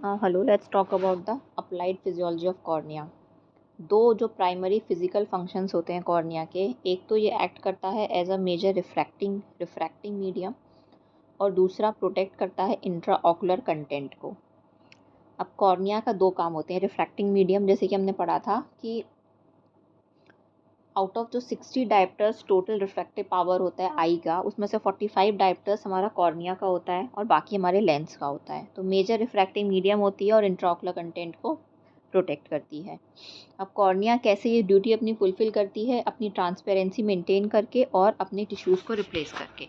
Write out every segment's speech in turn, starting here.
Hello, let's talk about the applied physiology of cornea. दो जो primary physical functions होते हैं कॉर्निया के, एक तो ये एक्ट करता है as a major refracting medium और दूसरा प्रोटेक्ट करता है इंट्रा ऑकुलर कंटेंट को। अब कॉर्निया का दो काम होते हैं। रिफ्रैक्टिंग मीडियम, जैसे कि हमने पढ़ा था कि आउट ऑफ जो 60 डायप्टर्स टोटल रिफ्रैक्टिव पावर होता है आई का, उसमें से 45 डायप्टर्स हमारा कॉर्निया का होता है और बाकी हमारे लेंस का होता है। तो मेजर रिफ्रैक्टिंग मीडियम होती है और इंट्राऑकुलर कंटेंट को प्रोटेक्ट करती है। अब कॉर्निया कैसे ये ड्यूटी अपनी फुलफिल करती है? अपनी ट्रांसपेरेंसी मेंटेन करके और अपने टिश्यूज़ को रिप्लेस करके।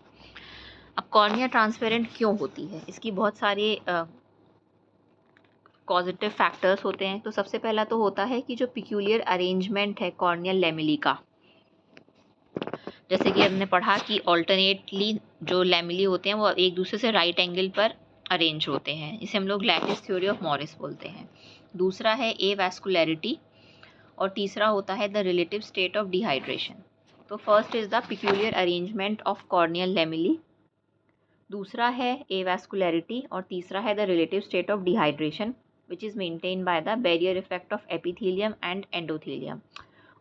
अब कॉर्निया ट्रांसपेरेंट क्यों होती है? इसकी बहुत सारे पॉजिटिव फैक्टर्स होते हैं। तो सबसे पहला तो होता है कि जो पिक्यूलियर अरेंजमेंट है कॉर्नियल लेमिली का, जैसे कि हमने पढ़ा कि ऑल्टरनेटली जो लैमिली होते हैं वो एक दूसरे से राइट एंगल पर अरेंज होते हैं। इसे हम लोग लैटिस थ्योरी ऑफ मॉरिस बोलते हैं। दूसरा है एवास्कुलरिटी और तीसरा होता है the relative state of dehydration. तो first is the peculiar arrangement of corneal lamellae, दूसरा है एवास्कुलरिटी और तीसरा है the relative state of dehydration which is maintain by the barrier effect of epithelium and endothelium.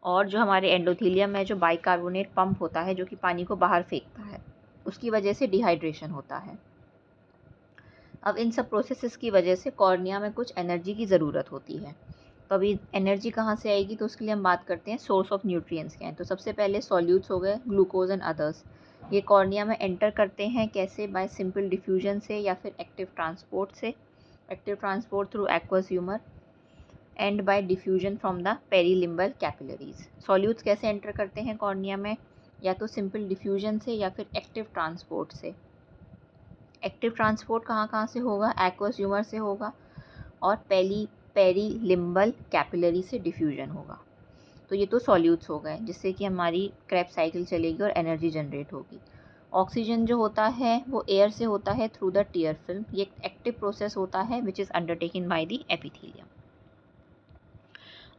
और जो हमारे एंडोथेलियम है, जो बाइकार्बोनेट पंप होता है जो कि पानी को बाहर फेंकता है, उसकी वजह से डिहाइड्रेशन होता है। अब इन सब प्रोसेसेस की वजह से कॉर्निया में कुछ एनर्जी की ज़रूरत होती है। तो अभी एनर्जी कहाँ से आएगी? तो उसके लिए हम बात करते हैं सोर्स ऑफ न्यूट्रिएंट्स क्या हैं। तो सबसे पहले सॉल्यूट्स हो गए, ग्लूकोज एंड अदर्स। ये कॉर्निया में एंटर करते हैं कैसे? बाय सिंपल डिफ्यूजन से या फिर एक्टिव ट्रांसपोर्ट से। Active transport through aqueous humour and by diffusion from the perilimbal capillaries. Solutes कैसे एंटर करते हैं कॉर्निया में? या तो सिंपल डिफ्यूजन से या फिर एक्टिव ट्रांसपोर्ट से। एक्टिव ट्रांसपोर्ट कहाँ कहाँ से होगा? एक्वस ह्यूमर से होगा और पेरीलिम्बल कैपिलरी से डिफ्यूजन होगा। तो ये तो सॉल्यूट्स हो गए जिससे कि हमारी क्रेब्स साइकिल चलेगी और एनर्जी जनरेट होगी। ऑक्सीजन जो होता है वो एयर से होता है थ्रू द टीयर फिल्म। ये एक एक्टिव प्रोसेस होता है which is undertaken by the epithelium.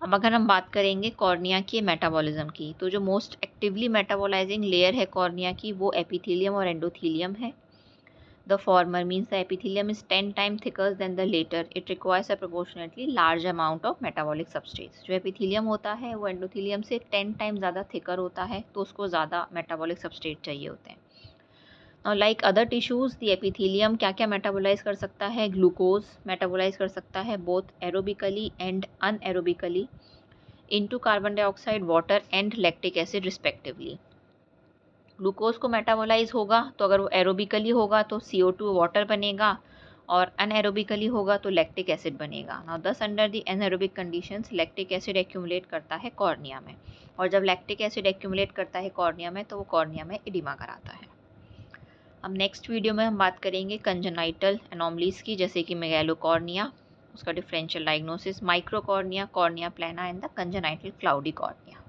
अब अगर हम बात करेंगे कॉर्निया के मेटाबॉलिज्म की, तो जो मोस्ट एक्टिवली मेटाबोलाइजिंग लेयर है कॉर्निया की वो एपिथेलियम और एंडोथेलियम है। The former means the epithelium is 10 times thicker than the later. It requires a proportionately large amount of metabolic substrates. जो एपिथेलियम होता है वो एंडोथेलियम से 10 टाइम ज़्यादा थिकर होता है, तो उसको ज़्यादा मेटाबॉलिक सबस्ट्रेट चाहिए होते हैं। Now like other tissues, the epithelium क्या क्या मेटाबोलाइज कर सकता है? ग्लूकोज मेटाबोलाइज कर सकता है both aerobically and anaerobically into carbon dioxide, water and lactic acid respectively. Glucose को मेटाबोलाइज होगा तो अगर वो एरोबिकली होगा तो CO2 वाटर बनेगा और अनएरोबिकली होगा तो लैक्टिक एसिड बनेगा। नाउ दस under the anaerobic conditions lactic acid accumulate करता है कॉर्निया में, और जब लैक्टिक एसिड एक्यूमुलेट करता है कॉर्निया में तो वो कॉर्निया में एडिमा कराता है। अब नेक्स्ट वीडियो में हम बात करेंगे कंजेनाइटल एनोमलीज की, जैसे कि मेगैलोकॉर्निया, उसका differential diagnosis, microcornea, cornea plana and the congenital cloudy cornea.